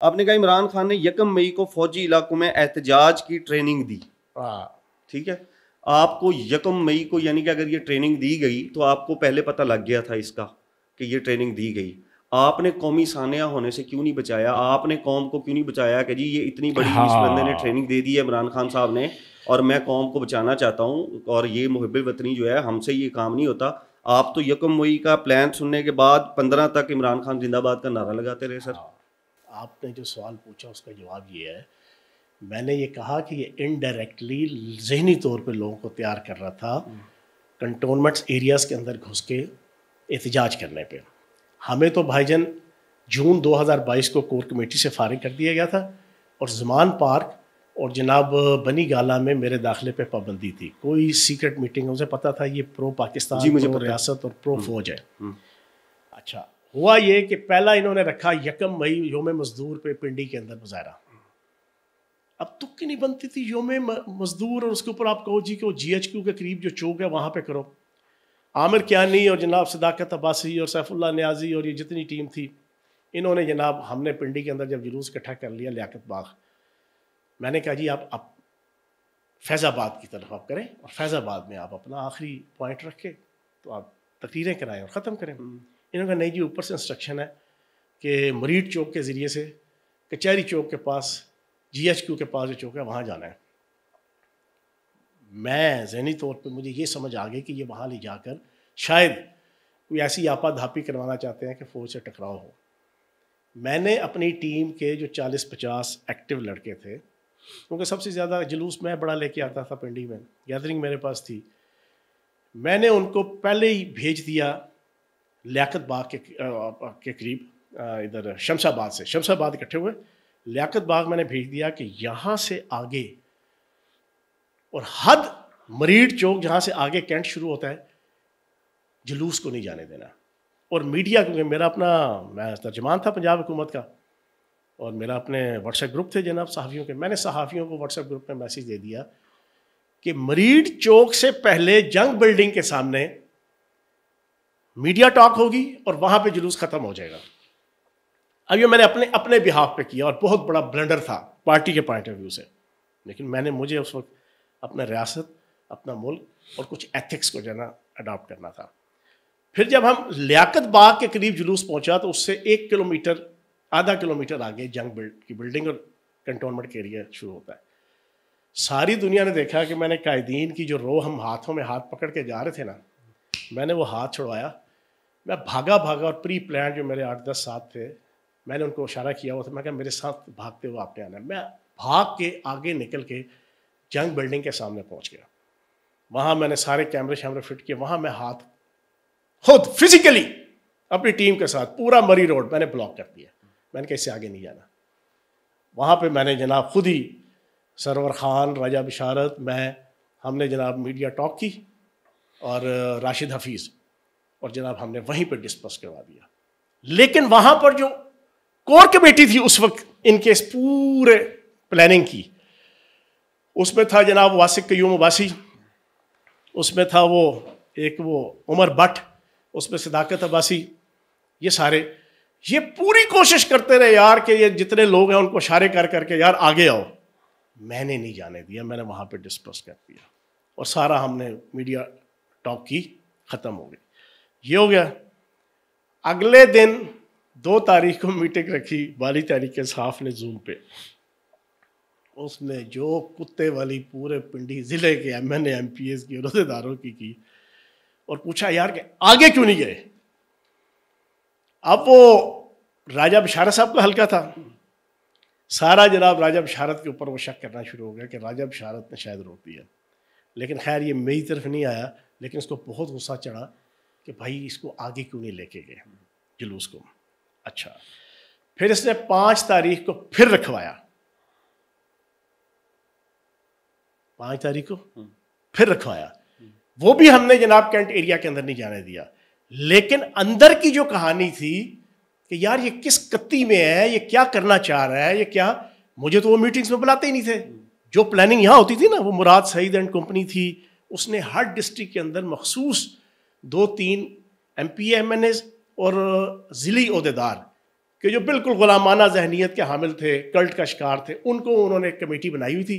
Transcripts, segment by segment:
आपने कहा इमरान खान ने 1 मई को फौजी इलाकों में एहतजाज की ट्रेनिंग दी। ठीक है, आपको 1 मई को, यानी कि अगर ये ट्रेनिंग दी गई तो आपको पहले पता लग गया था इसका कि ये ट्रेनिंग दी गई। आपने कौमी सानिया होने से क्यों नहीं बचाया? आपने कौम को क्यों नहीं बचाया कि जी ये इतनी बड़ी इस बंदे ने हाँ ट्रेनिंग दे दी है इमरान खान साहब ने, और मैं कौम को बचाना चाहता हूँ, और ये मुहिब वतनी जो है हमसे ये काम नहीं होता। आप तो 1 मई का प्लान सुनने के बाद 15 तक इमरान खान जिंदाबाद का नारा लगाते रहे सर। आपने जो सवाल पूछा उसका जवाब ये है, मैंने ये कहा कि ये इनडायरेक्टली जहनी तौर पे लोगों को तैयार कर रहा था कंटोनमेंट्स एरियाज़ के अंदर घुस के एहतजाज करने पे। हमें तो भाईजान जून 2022 को कोर कमेटी से फारिग कर दिया गया था, और ज़मान पार्क और जनाब बनी गाला में मेरे दाखिले पे पाबंदी थी। कोई सीक्रेट मीटिंग, मुझे पता था ये प्रो पाकिस्तान, जी मुझे प्रो पता। रियासत और प्रो फौज है। अच्छा, हुआ ये कि पहला इन्होंने रखा 1 मई योम मजदूर पे पिंडी के अंदर मुजाहरा। अब तुक्की नहीं बनती थी योम मजदूर और उसके ऊपर आप कहो जी कि वो GHQ के करीब जो चौक है वहाँ पे करो। आमिर कियानी और जनाब सदाकत अब्बासी और सैफुल्लाह न्याजी और ये जितनी टीम थी, इन्होंने जनाब, हमने पिंडी के अंदर जब जुलूस इकट्ठा कर लिया लियाकत बाग, मैंने कहा जी आप फैज़ाबाद की तरफ आप करें, और फैज़ाबाद में आप अपना आखिरी पॉइंट रखें तो आप तकरीरें कराएं और ख़त्म करें। इन्होंने कहा नहीं जी, ऊपर से इंस्ट्रक्शन है कि मरीड चौक के ज़रिए से कचहरी चौक के पास, GHQ के पास जो चौक है वहाँ जाना है। मैं ज़हनी तौर पे मुझे ये समझ आ गई कि ये वहाँ ले जाकर शायद कोई ऐसी आपाधापी करवाना चाहते हैं कि फ़ौज से टकराव हो। मैंने अपनी टीम के जो 40-50 एक्टिव लड़के थे, क्योंकि सबसे ज़्यादा जुलूस मैं बड़ा लेके आता था पिंडी में, गैदरिंग मेरे पास थी, मैंने उनको पहले ही भेज दिया लियाकत बाग के करीब, इधर शमशाबाद इकट्ठे हुए। लियाकत बाग मैंने भेज दिया कि यहाँ से आगे और हद मरीड चौक जहाँ से आगे कैंट शुरू होता है, जुलूस को नहीं जाने देना। और मीडिया, क्योंकि मेरा अपना, मैं तर्जमान था पंजाब हुकूमत का, और मेरा अपने व्हाट्सएप ग्रुप थे जनाब सहाफ़ियों के, मैंने सहाफ़ियों को व्हाट्सएप ग्रुप में मैसेज दे दिया कि मरीड चौक से पहले जंग बिल्डिंग के सामने मीडिया टॉक होगी और वहाँ पे जुलूस ख़त्म हो जाएगा। अब ये मैंने अपने अपने बिहाफ पे किया, और बहुत बड़ा ब्लंडर था पार्टी के पॉइंट ऑफ व्यू से, लेकिन मुझे उस वक्त अपना रियासत, अपना मुल्क और कुछ एथिक्स को जो है ना अडॉप्ट करना था। फिर जब हम लियाकत बाग के करीब जुलूस पहुंचा तो उससे 1 किलोमीटर, आधा किलोमीटर आगे जंग की बिल्डिंग और कंटोनमेंट के एरिया शुरू होता है। सारी दुनिया ने देखा कि मैंने कायदीन की जो रो हम हाथों में हाथ पकड़ के जा रहे थे ना, मैंने वो हाथ छुड़वाया, मैं भागा और प्री प्लान जो मेरे 8-10 साथ थे, मैंने उनको इशारा किया हुआ था, मैं कहा मेरे साथ भागते हुए आपने आना है। मैं भाग के आगे निकल के जंग बिल्डिंग के सामने पहुंच गया। वहाँ मैंने सारे कैमरे शैमरे फिट किए, वहाँ मैं हाथ खुद फिजिकली अपनी टीम के साथ पूरा मरी रोड मैंने ब्लॉक कर दिया। मैंने कहा इससे आगे नहीं जाना। वहाँ पे मैंने जनाब खुद ही सरवर ख़ान, राजा बिशारत, हमने जनाब मीडिया टॉक की, और राशिद हफीज़, और जनाब हमने वहीं पर डिस्कस करवा दिया। लेकिन वहाँ पर जो कोर कमेटी थी उस वक्त इनके इस पूरे प्लानिंग की, उसमें था जनाब वासिक कयूम अब्बासी, उसमें था वो उमर भट्ट, उसमें सदाकत अब्बासी, ये सारे ये पूरी कोशिश करते रहे यार कि ये जितने लोग हैं उनको इशारे कर करके यार आगे आओ। मैंने नहीं जाने दिया, मैंने वहाँ पे डिस्कस कर दिया, और सारा हमने मीडिया टॉक की, ख़त्म हो गई। ये हो गया। अगले दिन 2 तारीख को मीटिंग रखी वाली तारीख के साफ ने जूम पे, उसने जो कुत्ते वाली पूरे पिंडी ज़िले के MNA MPs की अहदेदारों की, और पूछा यार कि आगे क्यों नहीं गए। अब वो राजा बिशारत साहब का हल्का था, सारा जनाब राजा बिशारत के ऊपर वो शक करना शुरू हो गया कि राजा बिशारत ने शायद रोक दिया। लेकिन खैर ये मेरी तरफ नहीं आया, लेकिन उसको बहुत गुस्सा चढ़ा कि भाई इसको आगे क्यों नहीं लेके गए जुलूस को। अच्छा, फिर इसने 5 तारीख को फिर रखवाया, 5 तारीख को फिर रखवाया। वो भी हमने जनाब कैंट एरिया के अंदर नहीं जाने दिया। लेकिन अंदर की जो कहानी थी कि यार ये किस कत्ती में है, ये क्या करना चाह रहा है, ये क्या, मुझे तो वो मीटिंग्स में बुलाते ही नहीं थे। जो प्लानिंग यहाँ होती थी ना, वो मुराद सईद एंड कंपनी थी, उसने हर डिस्ट्रिक्ट के अंदर मखसूस 2-3 MP MNAs और ज़िली ओहदेदार कि जो बिल्कुल गुलामाना जहनीत के हामिल थे, कल्ट का शिकार थे, उनको उन्होंने एक कमेटी बनाई हुई थी।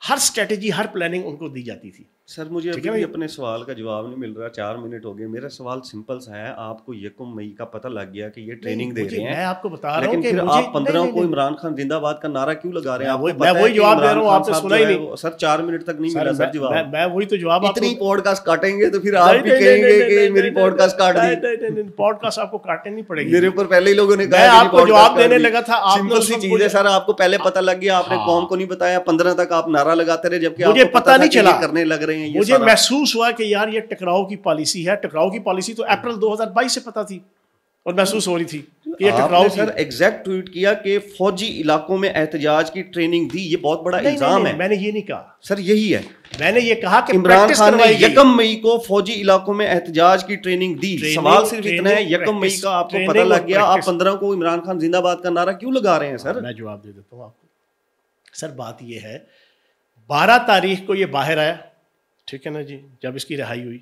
हर स्ट्रेटजी, हर प्लानिंग उनको दी जाती थी। सर मुझे अभी भी अपने सवाल का जवाब नहीं मिल रहा, 4 मिनट हो गए। मेरा सवाल सिंपल सा है, आपको 1 मई का पता लग गया कि ये ट्रेनिंग दे रहे हैं, मैं आपको बता रहा हूं लेकिन कि फिर आप 15 को इमरान खान जिंदाबाद का नारा क्यों लगा रहे हैं? मैं वही जवाब दे रहा हूं, आपने सुना ही नहीं सर। 4 मिनट तक नहीं मिला सर जवाब। मैं वही तो जवाब, इतनी पॉडकास्ट काटेंगे तो फिर आप भी कहेंगे कि मेरी पॉडकास्ट काट दी। पॉडकास्ट आपको काटनी नहीं पड़ेगी। मेरे ऊपर पहले ही लोगों ने कहा, आपको जवाब देने लगा था। सिंपल सी चीज है सर, आपको पहले पता लग गया, आपने कौम को नहीं बताया। 15 तक आप नारा लगाते रहे, जबकि मुझे पता नहीं चला करने लग रहे हैं। मुझे महसूस हुआ कि यार ये टकराव की पॉलिसी है। टकराव की पॉलिसी तो अप्रैल 2022 से पता थी और महसूस हो रही थी कि ये टकराव। सर एग्जैक्ट ट्वीट किया कि फौजी इलाकों में एहतजाज की ट्रेनिंग दी, ये बहुत बड़ा इल्जाम है। मैंने ये नहीं कहा सर, यही है। मैंने ये कहा कि इमरान खान ने 1 मई को फौजी इलाकों में एहतजाज की ट्रेनिंग दी। सवाल सिर्फ इतना है, 1 मई का आपको पता लग गया, आप 15 को इमरान खान जिंदाबाद का नारा क्यों लगा रहे हैं? सर मैं जवाब दे देता हूँ आपको। सर बात ये है, 12 तारीख को ये बाहर आया, ठीक है ना जी, जब इसकी रिहाई हुई।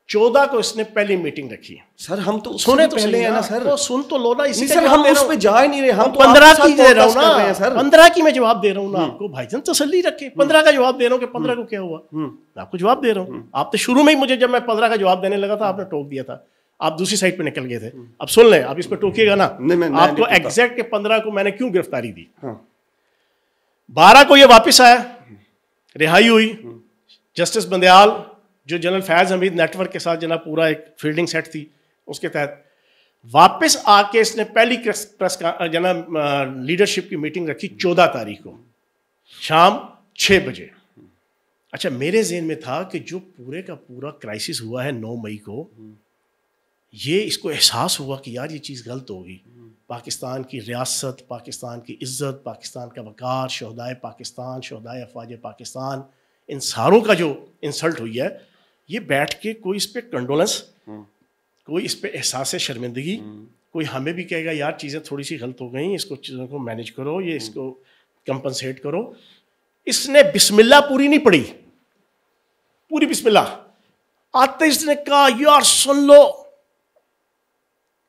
14 को इसने पहली मीटिंग रखी। सर हम तो सुने तो पहले है ना सर, तो सुन तो लो ना। इसी सर हम उस पे जा ही नहीं रहे, हम तो 15 की दे रहा हूँ ना सर। 15 की मैं जवाब दे रहा हूँ ना आपको। भाईजान तसल्ली रखे, 15 का जवाब दे रहा हूँ कि 15 को क्या हुआ, मैं आपको जवाब दे रहा हूँ। आप तो शुरू में ही मुझे, जब मैं 15 का जवाब देने लगा था, आपने टोक दिया था, आप दूसरी साइड पे निकल गए थे। अब सुन लें, आप इस पर टोकिएगा ना। आपको एग्जैक्ट के 15 को मैंने क्यों गिरफ्तारी दी। 12 को ये वापिस आया, रिहाई हुई। जस्टिस बंदयाल, जो जनरल फैज हमीद नेटवर्क के साथ जना पूरा एक फील्डिंग सेट थी, उसके तहत वापस आके इसने पहली प्रेस का जना लीडरशिप की मीटिंग रखी 14 तारीख को शाम 6 बजे। अच्छा, मेरे ज़हन में था कि जो पूरे का पूरा क्राइसिस हुआ है 9 मई को, ये इसको एहसास हुआ कि यार ये चीज़ गलत होगी। पाकिस्तान की रियासत, पाकिस्तान की इज़्ज़त, पाकिस्तान का वक़ार, शहदाए पाकिस्तान, शहदाए अफवाज पाकिस्तान, इन सारों का जो इंसल्ट हुई है, ये बैठ के कोई इस पर कंडोलेंस, कोई इस पर एहसास शर्मिंदगी, कोई हमें भी कहेगा यार चीज़ें थोड़ी सी गलत हो गई, इसको चीज़ों को मैनेज करो, ये इसको कंपनसेट करो। इसने बिस्मिल्लाह पूरी नहीं पढ़ी, पूरी बिस्मिल्लाह आते इसने कहा यार सुन लो,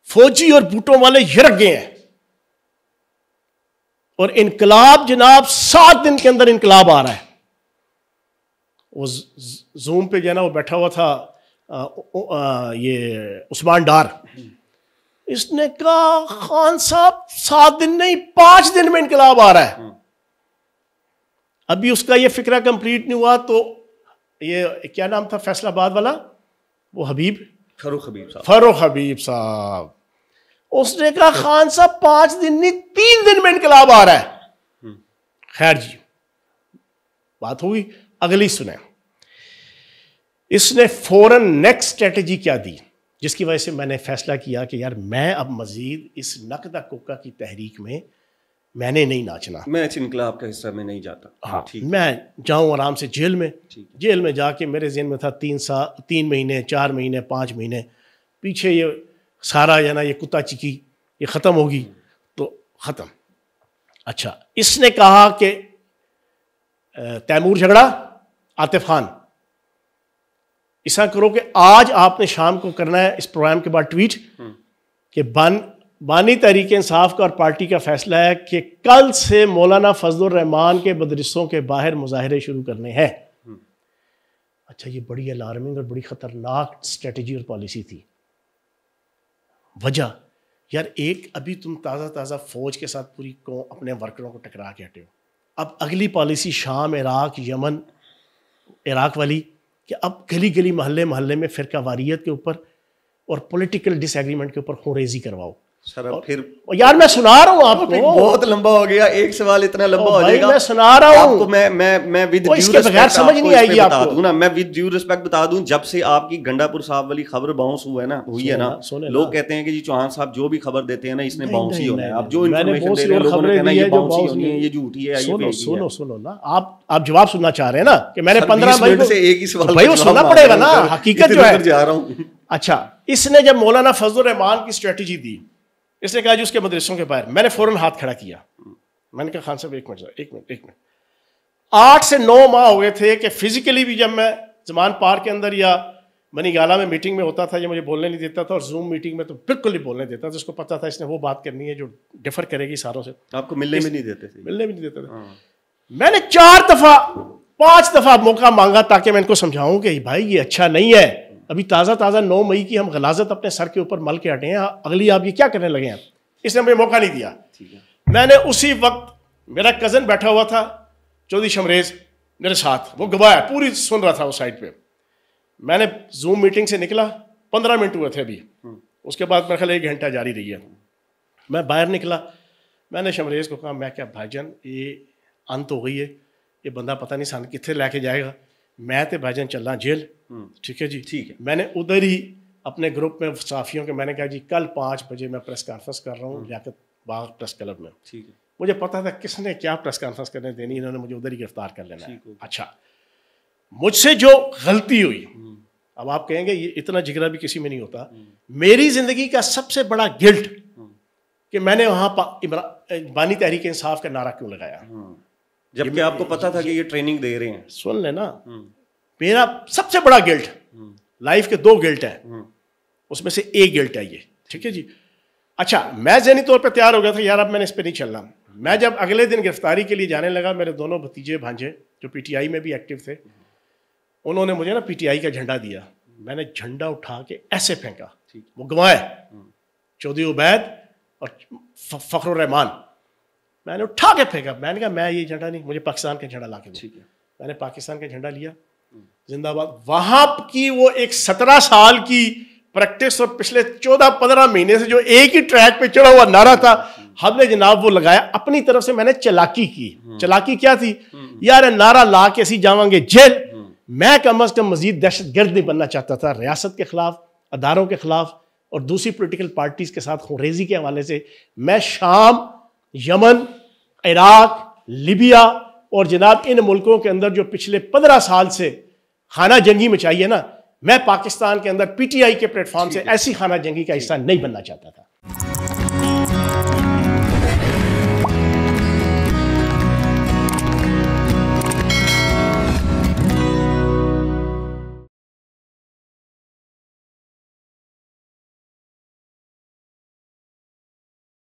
फौजी और बूटों वाले हिरक गए हैं और इनकलाब जनाब 7 दिन के अंदर इनकलाब आ रहा है। वो जूम पे जो है ना, वो बैठा हुआ था ये उस्मान डार, इसने कहा खान साहब 7 दिन नहीं 5 दिन में इनकलाब आ रहा है। अभी उसका ये फिक्रा कंप्लीट नहीं हुआ तो ये क्या नाम था फैसलाबाद वाला, वो फरूख हबीब साहब, उसने कहा खान साहब 5 दिन नहीं 3 दिन में इनकलाब आ रहा है। खैर जी, बात होगी। अगली सुने, इसने फौरन नेक्स्ट स्ट्रेटेजी क्या दी, जिसकी वजह से मैंने फैसला किया कि यार मैं अब मजीद इस नकदा कोका की तहरीक में मैंने नहीं नाचना, मैं इस इनकलाब का हिस्सा में नहीं जाता। हाँ, मैं जाऊं आराम से जेल में। जेल में जाके मेरे ज़हन में था 3 महीने 4 महीने 5 महीने पीछे ये सारा या ना ये कुत्ता चिकी ये ख़त्म होगी तो ख़त्म। अच्छा, इसने कहा कि तैमूर झगड़ा, आतिफ खान, ऐसा करो कि आज आपने शाम को करना है इस प्रोग्राम के बाद ट्वीट कि बानी तहरीक इंसाफ का और पार्टी का फैसला है कि कल से मौलाना फजलुर रहमान के मदरसों के बाहर मुजाहरे शुरू करने हैं। अच्छा, ये बड़ी अलार्मिंग और बड़ी ख़तरनाक स्ट्रेटजी और पॉलिसी थी। वजह यार, एक अभी तुम ताज़ा फ़ौज के साथ पूरी को अपने वर्करों को टकरा के हटे हो, अब अगली पॉलिसी शाम, इराक, यमन, इराक वाली, कि अब गली गली मोहल्ले मोहल्ले में फ़िरका वारियत के ऊपर और पॉलिटिकल डिसएग्रीमेंट के ऊपर खुरेजी करवाओ। सर अब फिर यार मैं सुना रहा हूँ आपको, बहुत लंबा हो गया, एक सवाल इतना लंबा हो जाएगा। मैं सुना रहा हूँ आपको, मैं विद ड्यू रिस्पेक्ट समझ नहीं आएगी आपको ना, मैं विद ड्यू रिस्पेक्ट बता दूं, जब से आपकी गंडापुर साहब वाली खबर बाउंस हुई है ना, लोग कहते हैं कि जी चौहान साहब जो भी खबर देते हैं ना इसने बाउंस ही होना है। अब जो इन्फॉर्मेशन दे रहे हैं लोगों ने कहना ये बाउंस ही होनी है, ये झूठी है। सुनो ना, आप जवाब सुनना चाह रहे हैं ना कि मैंने 15 मई से एक ही सवाल भाई वो सुनना पड़ेगा ना, हकीकत जो है। जा रहा हूं। अच्छा, इसने जब मौलाना फजलुर रहमान की स्ट्रेटजी दी, इसने कहा जी उसके मदरसों के बाहर, मैंने फौरन हाथ खड़ा किया। मैंने कहा खान साहब एक मिनट 8 से 9 माह हो गए थे कि फिजिकली भी जब मैं जमान पार्क के अंदर या मनीगाला में मीटिंग में होता था, ये मुझे बोलने नहीं देता था, और जूम मीटिंग में तो बिल्कुल नहीं बोलने देता था। उसको पता था इसने वो बात करनी है जो डिफर करेगी सारों से। आपको मिलने भी नहीं देते थे? मिलने भी नहीं देते थे। मैंने 5 दफा मौका मांगा ताकि मैं इनको समझाऊं कि भाई ये अच्छा नहीं है। अभी ताज़ा 9 मई की हम गलाजत अपने सर के ऊपर मल के हटे हैं, अगली आप ये क्या करने लगे हैं। इसने मुझे मौका नहीं दिया। मैंने उसी वक्त, मेरा कज़न बैठा हुआ था चौधरी शमरेज मेरे साथ, वो गवाह पूरी सुन रहा था उस साइड पे। मैंने जूम मीटिंग से निकला, 15 मिनट हुए थे अभी, उसके बाद मेरे ख्याल 1 घंटा जारी रही है। मैं बाहर निकला, मैंने शमरेज को कहा, मैं क्या भाईजान ये अंत हो गई है, ये बंदा पता नहीं सन कितने लेके जाएगा, मैं तो भाईजान चलना जेल। ठीक है जी, ठीक है। मैंने उधर ही अपने ग्रुप में साफियों के मैंने कहा जी कल 5 बजे मैं प्रेस कॉन्फ्रेंस कर रहा हूँ लियाकत बाग प्रेस क्लब में। ठीक है। मुझे पता था किसने क्या प्रेस कॉन्फ्रेंस करने देनी, इन्होंने मुझे उधर ही गिरफ्तार कर लेना है। अच्छा, मुझसे जो गलती हुई, अब आप कहेंगे ये इतना जिगरा भी किसी में नहीं होता, मेरी जिंदगी का सबसे बड़ा गिल्ट कि मैंने वहां बानी तहरीक इंसाफ का नारा क्यों लगाया, जबकि आपको पता था कि ये ट्रेनिंग दे रहे हैं। सुन लेना, मेरा सबसे बड़ा गिल्ट, लाइफ के 2 गिल्ट है, उसमें से एक गिल्ट है ये। ठीक है जी। अच्छा, मैं ज़हनी तौर पे तैयार हो गया था यार अब मैंने इस पे नहीं चलना। मैं जब अगले दिन गिरफ्तारी के लिए जाने लगा, मेरे दोनों भतीजे भांजे जो पीटीआई में भी एक्टिव थे, उन्होंने मुझे ना पीटीआई का झंडा दिया। मैंने झंडा उठा के ऐसे फेंका, वो गवाह चौधरी उबैद और फखरुर रहमान, मैंने उठा के फेंका। मैंने कहा मैं ये झंडा नहीं, मुझे पाकिस्तान का झंडा ला के दो। मैंने पाकिस्तान का झंडा लिया, जिंदाबाद। वहां की वो एक 17 साल की प्रैक्टिस और पिछले 14-15 महीने से जो एक ही ट्रैक पे चढ़ा हुआ नारा था, हमने जनाब वो लगाया। अपनी तरफ से मैंने चलाकी की। चलाकी क्या थी यार, नारा ला के असी जावांगे जेल। मैं कम अज कम मजीद दहशतगर्द नहीं बनना चाहता था रियासत के खिलाफ, अदारों के खिलाफ और दूसरी पोलिटिकल पार्टीज के साथ खुरेजी के हवाले से। मैं शाम, यमन, इराक, लिबिया और जनाब इन मुल्कों के अंदर जो पिछले 15 साल से खाना जंगी मचाई है ना, मैं पाकिस्तान के अंदर पीटीआई के प्लेटफॉर्म से ऐसी खाना जंगी का हिस्सा नहीं बनना चाहता था।